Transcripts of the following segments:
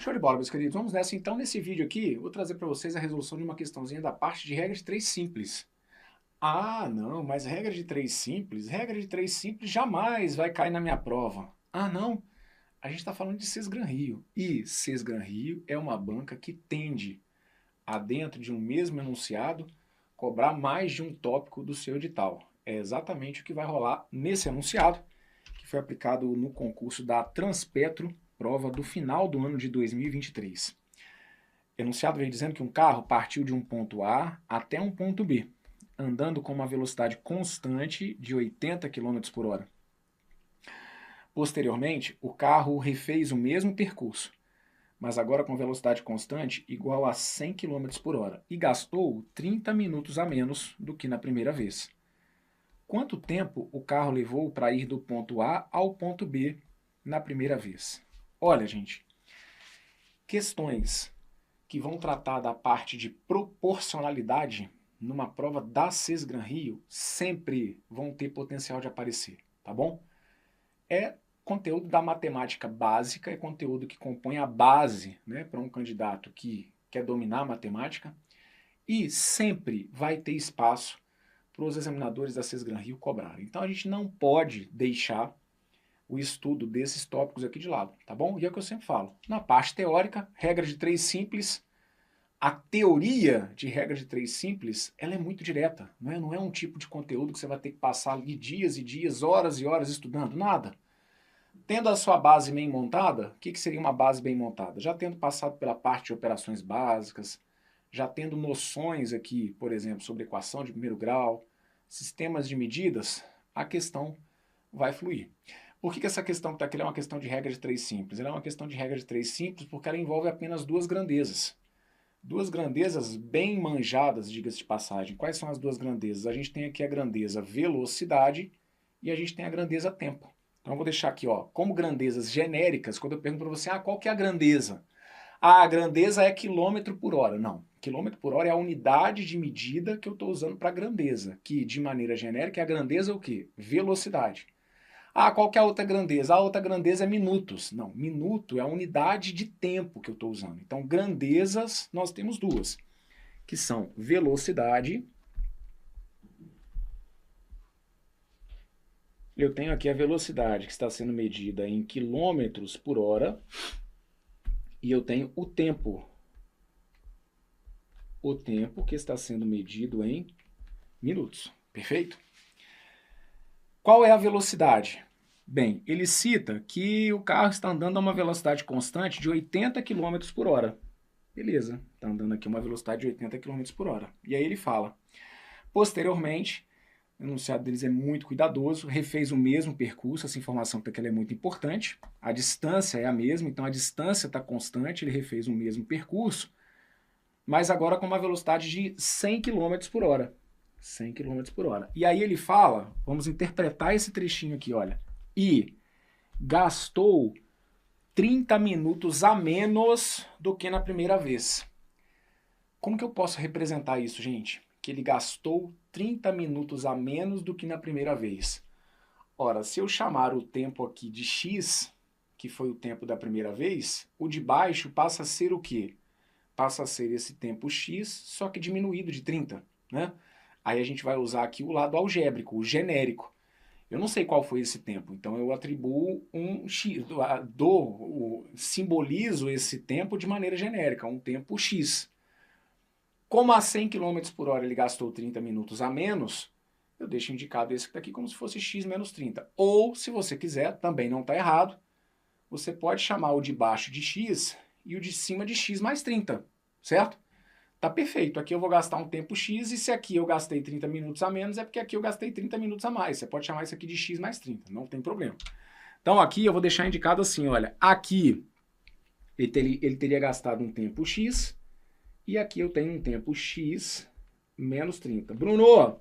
Show de bola, meus queridos. Vamos nessa então. Nesse vídeo aqui, vou trazer para vocês a resolução de uma questãozinha da parte de regra de 3 simples. Ah, não, mas regra de 3 simples jamais vai cair na minha prova. Ah, não, a gente está falando de Sesgran Rio. E Sesgran Rio é uma banca que tende a, dentro de um mesmo enunciado, cobrar mais de um tópico do seu edital. É exatamente o que vai rolar nesse enunciado, que foi aplicado no concurso da Transpetro, prova do final do ano de 2023. Enunciado veio dizendo que um carro partiu de um ponto A até um ponto B, andando com uma velocidade constante de 80 km por hora. Posteriormente, o carro refez o mesmo percurso, mas agora com velocidade constante igual a 100 km por hora, e gastou 30 minutos a menos do que na primeira vez. Quanto tempo o carro levou para ir do ponto A ao ponto B na primeira vez? Olha, gente, questões que vão tratar da parte de proporcionalidade numa prova da Sesgran Rio sempre vão ter potencial de aparecer, tá bom? É conteúdo da matemática básica, é conteúdo que compõe a base, né, para um candidato que quer dominar a matemática, e sempre vai ter espaço para os examinadores da Sesgran Rio cobrarem. Então a gente não pode deixar o estudo desses tópicos aqui de lado, tá bom? E é o que eu sempre falo. Na parte teórica, regra de 3 simples, a teoria de regra de 3 simples, ela é muito direta. Não é um tipo de conteúdo que você vai ter que passar ali dias e dias, horas e horas estudando, nada. Tendo a sua base bem montada, o que seria uma base bem montada? Já tendo passado pela parte de operações básicas, já tendo noções aqui, por exemplo, sobre equação de primeiro grau, sistemas de medidas, a questão vai fluir. Por que essa questão que está aqui é uma questão de regra de 3 simples? Ela é uma questão de regra de 3 simples porque ela envolve apenas duas grandezas. Duas grandezas bem manjadas, diga-se de passagem. Quais são as duas grandezas? A gente tem aqui a grandeza velocidade e a gente tem a grandeza tempo. Então eu vou deixar aqui, ó, como grandezas genéricas, quando eu pergunto para você, qual que é a grandeza? A grandeza é quilômetro por hora. Não, quilômetro por hora é a unidade de medida que eu estou usando para grandeza, que de maneira genérica a grandeza é o quê? Velocidade. Qual que é a outra grandeza? A outra grandeza é minutos. Não, minuto é a unidade de tempo que eu estou usando. Então, grandezas nós temos duas, que são velocidade. Eu tenho aqui a velocidade que está sendo medida em quilômetros por hora e eu tenho o tempo. O tempo que está sendo medido em minutos. Perfeito? Qual é a velocidade? Bem, ele cita que o carro está andando a uma velocidade constante de 80 km por hora. Beleza, está andando aqui a uma velocidade de 80 km por hora. E aí ele fala, posteriormente, o enunciado deles é muito cuidadoso, refez o mesmo percurso, essa informação que ela é muito importante, a distância é a mesma, então a distância está constante, ele refez o mesmo percurso, mas agora com uma velocidade de 100 km por hora. 100 km por hora. E aí ele fala, vamos interpretar esse trechinho aqui, olha, e gastou 30 minutos a menos do que na primeira vez. Como que eu posso representar isso, gente? Que ele gastou 30 minutos a menos do que na primeira vez. Ora, se eu chamar o tempo aqui de x, que foi o tempo da primeira vez, o de baixo passa a ser o quê? Passa a ser esse tempo x, só que diminuído de 30, né? Aí a gente vai usar aqui o lado algébrico, o genérico. Eu não sei qual foi esse tempo, então eu atribuo um x, simbolizo esse tempo de maneira genérica, um tempo x. Como a 100 km por hora ele gastou 30 minutos a menos, eu deixo indicado esse aqui como se fosse x menos 30. Ou, se você quiser, também não está errado, você pode chamar o de baixo de x e o de cima de x mais 30, certo? Tá perfeito, aqui eu vou gastar um tempo x e se aqui eu gastei 30 minutos a menos é porque aqui eu gastei 30 minutos a mais. Você pode chamar isso aqui de x mais 30, não tem problema. Então aqui eu vou deixar indicado assim, olha, aqui ele teria gastado um tempo x e aqui eu tenho um tempo x menos 30. Bruno,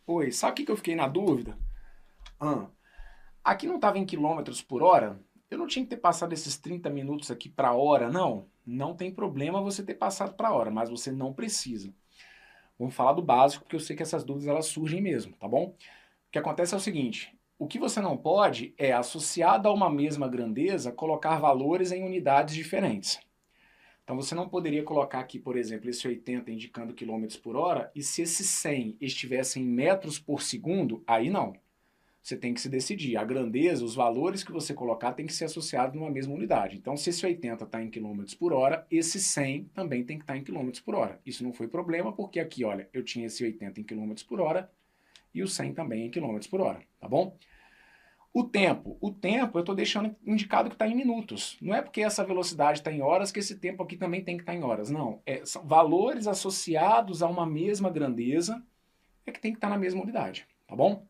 oi, sabe o que eu fiquei na dúvida? Aqui não estava em quilômetros por hora? Eu não tinha que ter passado esses 30 minutos aqui para hora, não? Não tem problema você ter passado para hora, mas você não precisa. Vamos falar do básico, porque eu sei que essas dúvidas elas surgem mesmo, tá bom? O que acontece é o seguinte, o que você não pode é, associado a uma mesma grandeza, colocar valores em unidades diferentes. Então você não poderia colocar aqui, por exemplo, esse 80 indicando quilômetros por hora, e se esse 100 estivesse em metros por segundo, aí não. Você tem que se decidir. A grandeza, os valores que você colocar tem que ser associados numa mesma unidade. Então, se esse 80 está em quilômetros por hora, esse 100 também tem que estar em quilômetros por hora. Isso não foi problema, porque aqui, olha, eu tinha esse 80 em quilômetros por hora e o 100 também em quilômetros por hora, tá bom? O tempo eu estou deixando indicado que está em minutos. Não é porque essa velocidade está em horas que esse tempo aqui também tem que estar em horas. Não, são valores associados a uma mesma grandeza é que tem que estar na mesma unidade, tá bom?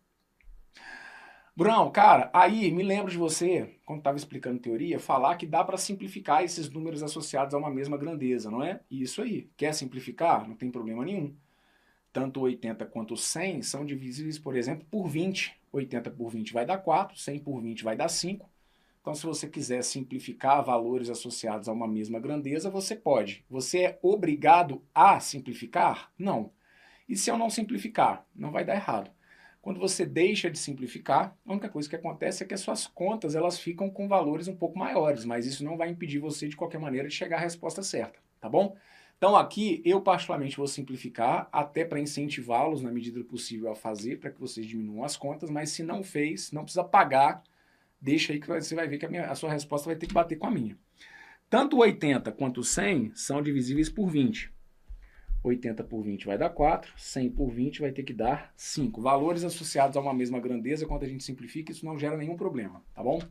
Brunão, cara, aí me lembro de você, quando estava explicando teoria, falar que dá para simplificar esses números associados a uma mesma grandeza, não é? Isso aí. Quer simplificar? Não tem problema nenhum. Tanto o 80 quanto o 100 são divisíveis, por exemplo, por 20. 80 por 20 vai dar 4, 100 por 20 vai dar 5. Então, se você quiser simplificar valores associados a uma mesma grandeza, você pode. Você é obrigado a simplificar? Não. E se eu não simplificar? Não vai dar errado. Quando você deixa de simplificar, a única coisa que acontece é que as suas contas elas ficam com valores um pouco maiores, mas isso não vai impedir você, de qualquer maneira, de chegar à resposta certa, tá bom? Então aqui, eu particularmente vou simplificar, até para incentivá-los na medida do possível a fazer, para que vocês diminuam as contas, mas se não fez, não precisa pagar, deixa aí que você vai ver que a sua resposta vai ter que bater com a minha. Tanto o 80 quanto o 100 são divisíveis por 20. 80 por 20 vai dar 4, 100 por 20 vai ter que dar 5. Valores associados a uma mesma grandeza, quando a gente simplifica, isso não gera nenhum problema, tá bom?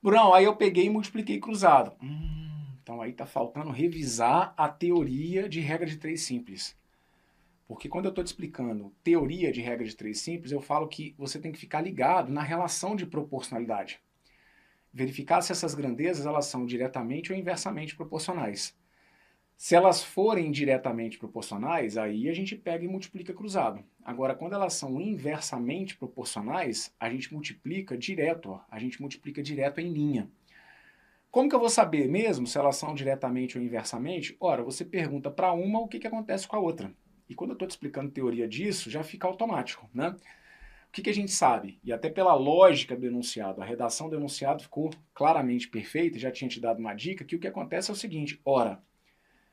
Brunão, aí eu peguei e multipliquei cruzado. Então aí tá faltando revisar a teoria de regra de 3 simples. Porque quando eu estou te explicando teoria de regra de 3 simples, eu falo que você tem que ficar ligado na relação de proporcionalidade. Verificar se essas grandezas elas são diretamente ou inversamente proporcionais. Se elas forem diretamente proporcionais, aí a gente pega e multiplica cruzado. Agora, quando elas são inversamente proporcionais, a gente multiplica direto, ó. A gente multiplica direto em linha. Como que eu vou saber mesmo se elas são diretamente ou inversamente? Ora, você pergunta para uma o que acontece com a outra. E quando eu estou te explicando teoria disso, já fica automático, né? O que a gente sabe? E até pela lógica do enunciado, a redação do enunciado ficou claramente perfeita, já tinha te dado uma dica, que o que acontece é o seguinte, ora,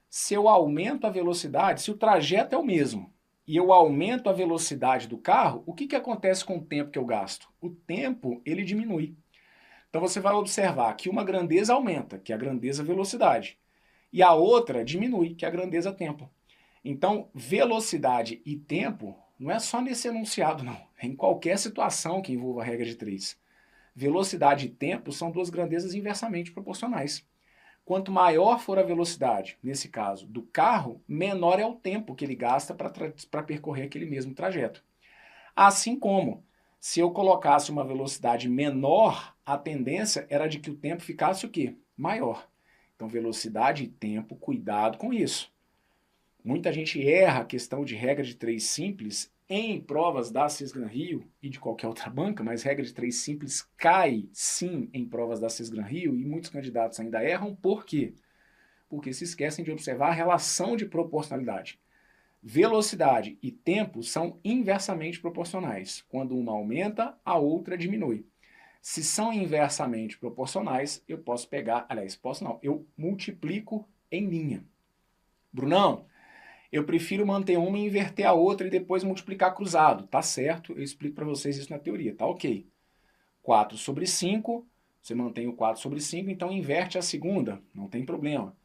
se eu aumento a velocidade, se o trajeto é o mesmo, e eu aumento a velocidade do carro, o que acontece com o tempo que eu gasto? O tempo, ele diminui. Então você vai observar que uma grandeza aumenta, que é a grandeza velocidade, e a outra diminui, que é a grandeza tempo. Então, velocidade e tempo não é só nesse enunciado, não. É em qualquer situação que envolva a regra de 3. Velocidade e tempo são duas grandezas inversamente proporcionais. Quanto maior for a velocidade, nesse caso, do carro, menor é o tempo que ele gasta para percorrer aquele mesmo trajeto. Assim como, se eu colocasse uma velocidade menor, a tendência era de que o tempo ficasse o quê? Maior. Então, velocidade e tempo, cuidado com isso. Muita gente erra a questão de regra de 3 simples em provas da Sesgran Rio e de qualquer outra banca, mas regra de 3 simples cai sim em provas da Sesgran Rio e muitos candidatos ainda erram. Por quê? Porque se esquecem de observar a relação de proporcionalidade. Velocidade e tempo são inversamente proporcionais. Quando uma aumenta, a outra diminui. Se são inversamente proporcionais, eu posso pegar, aliás, posso não, eu multiplico em linha. Brunão, eu prefiro manter uma e inverter a outra e depois multiplicar cruzado. Tá certo, eu explico para vocês isso na teoria, tá ok. 4 sobre 5, você mantém o 4 sobre 5, então inverte a segunda, não tem problema.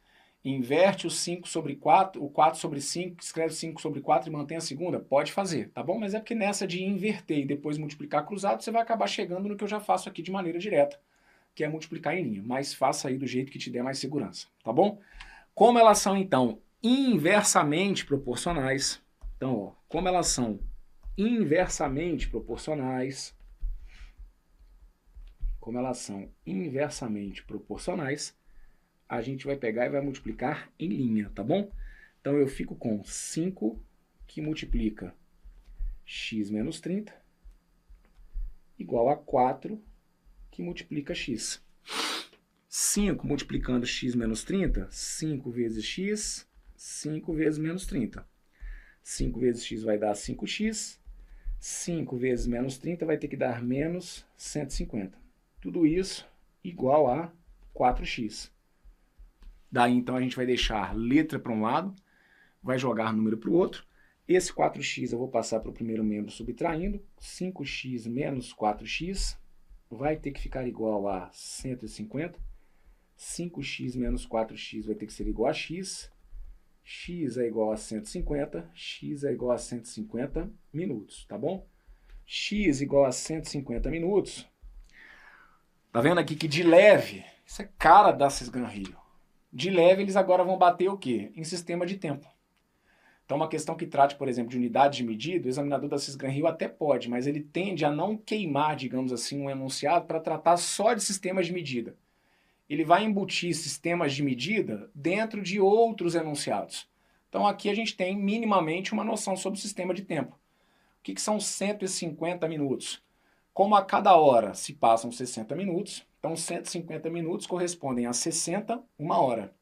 Inverte o 5 sobre 4, o 4 sobre 5, escreve 5 sobre 4 e mantém a segunda, pode fazer, tá bom? Mas é porque nessa de inverter e depois multiplicar cruzado, você vai acabar chegando no que eu já faço aqui de maneira direta, que é multiplicar em linha. Mas faça aí do jeito que te der mais segurança, tá bom? Como elas são, então, inversamente proporcionais, então, ó, como elas são inversamente proporcionais, a gente vai pegar e vai multiplicar em linha, tá bom? Então eu fico com 5 que multiplica x menos 30 igual a 4 que multiplica x. 5 multiplicando x menos 30, 5 vezes x, 5 vezes menos 30. 5 vezes x vai dar 5x, 5 vezes menos 30 vai ter que dar menos 150. Tudo isso igual a 4x. Daí então a gente vai deixar letra para um lado, vai jogar número para o outro. Esse 4x eu vou passar para o primeiro membro subtraindo. 5x menos 4x vai ter que ficar igual a 150. 5x menos 4x vai ter que ser igual a x. X é igual a 150. X é igual a 150 minutos, tá bom? X igual a 150 minutos. Tá vendo aqui que de leve, isso é cara da Cisgran-Rio. De leve eles agora vão bater o quê? Em sistema de tempo. Então uma questão que trate, por exemplo, de unidade de medida, o examinador da Cisgran-Rio até pode, mas ele tende a não queimar, digamos assim, um enunciado para tratar só de sistemas de medida. Ele vai embutir sistemas de medida dentro de outros enunciados. Então aqui a gente tem minimamente uma noção sobre o sistema de tempo. O que são 150 minutos? Como a cada hora se passam 60 minutos, então 150 minutos correspondem a 60, uma hora.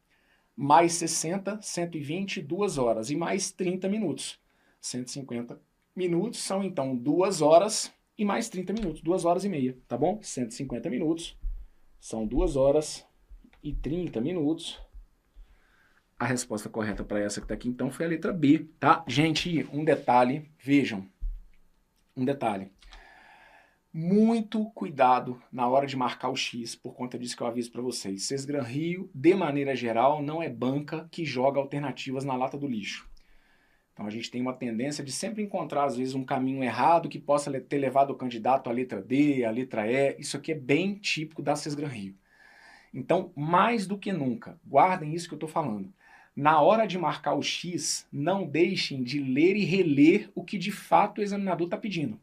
Mais 60, 120, 2 horas. E mais 30 minutos. 150 minutos são então 2 horas e mais 30 minutos. 2 horas e meia, tá bom? 150 minutos são 2 horas e 30 minutos. A resposta correta para essa que está aqui então foi a letra B, tá? Gente, um detalhe, vejam. Um detalhe. Muito cuidado na hora de marcar o X, por conta disso que eu aviso para vocês. Cisgran-Rio, de maneira geral, não é banca que joga alternativas na lata do lixo. Então a gente tem uma tendência de sempre encontrar, às vezes, um caminho errado que possa ter levado o candidato à letra D, à letra E. Isso aqui é bem típico da Cisgran-Rio. Então, mais do que nunca, guardem isso que eu estou falando. Na hora de marcar o X, não deixem de ler e reler o que de fato o examinador está pedindo.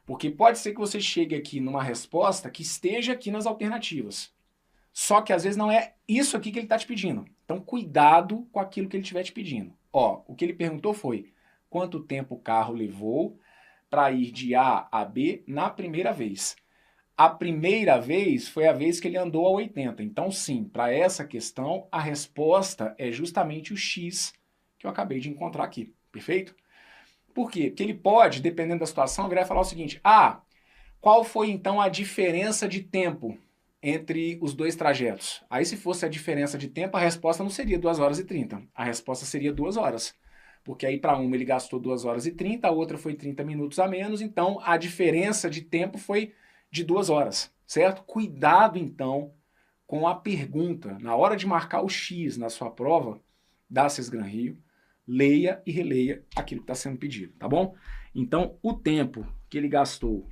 Porque pode ser que você chegue aqui numa resposta que esteja aqui nas alternativas. Só que às vezes não é isso aqui que ele está te pedindo. Então cuidado com aquilo que ele estiver te pedindo. Ó, o que ele perguntou foi quanto tempo o carro levou para ir de A a B na primeira vez. A primeira vez foi a vez que ele andou a 80. Então sim, para essa questão a resposta é justamente o X que eu acabei de encontrar aqui. Perfeito? Por quê? Porque ele pode, dependendo da situação, virar e falar o seguinte: ah, qual foi então a diferença de tempo entre os dois trajetos? Aí se fosse a diferença de tempo, a resposta não seria 2 horas e 30. A resposta seria 2 horas. Porque aí para uma ele gastou 2 horas e 30, a outra foi 30 minutos a menos, então a diferença de tempo foi de 2 horas, certo? Cuidado então com a pergunta. Na hora de marcar o X na sua prova da Cisgran-Rio, leia e releia aquilo que está sendo pedido, tá bom? Então, o tempo que ele gastou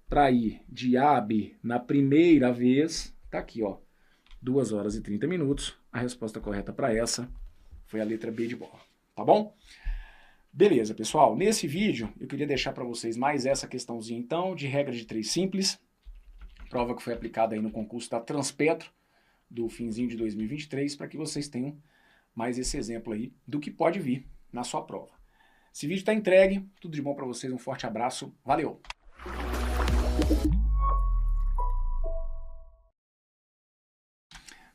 para ir de A a B na primeira vez, tá aqui, ó, 2 horas e 30 minutos. A resposta correta para essa foi a letra B de bola, tá bom? Beleza, pessoal. Nesse vídeo, eu queria deixar para vocês mais essa questãozinha, então, de regra de 3 simples, prova que foi aplicada aí no concurso da Transpetro, do finzinho de 2023, para que vocês tenham mais esse exemplo aí do que pode vir na sua prova. Esse vídeo está entregue, tudo de bom para vocês, um forte abraço, valeu!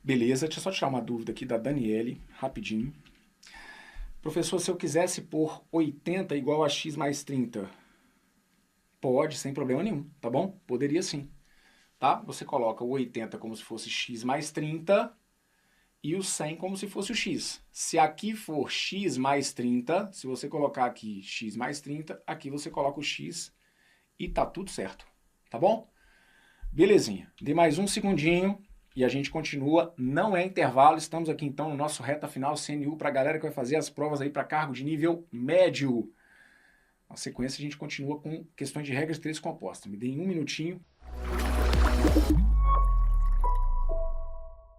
Beleza, deixa eu só tirar uma dúvida aqui da Daniele, rapidinho. Professor, se eu quisesse pôr 80 igual a x mais 30, pode, sem problema nenhum, tá bom? Poderia sim, tá? Você coloca o 80 como se fosse x mais 30 e o 100 como se fosse o x. Se aqui for x mais 30, se você colocar aqui x mais 30, aqui você coloca o x e tá tudo certo, tá bom? Belezinha, dê mais um segundinho e a gente continua, não é intervalo, estamos aqui então no nosso reta final CNU para a galera que vai fazer as provas aí para cargo de nível médio. Na sequência a gente continua com questões de regras 3 compostas. Me deem um minutinho.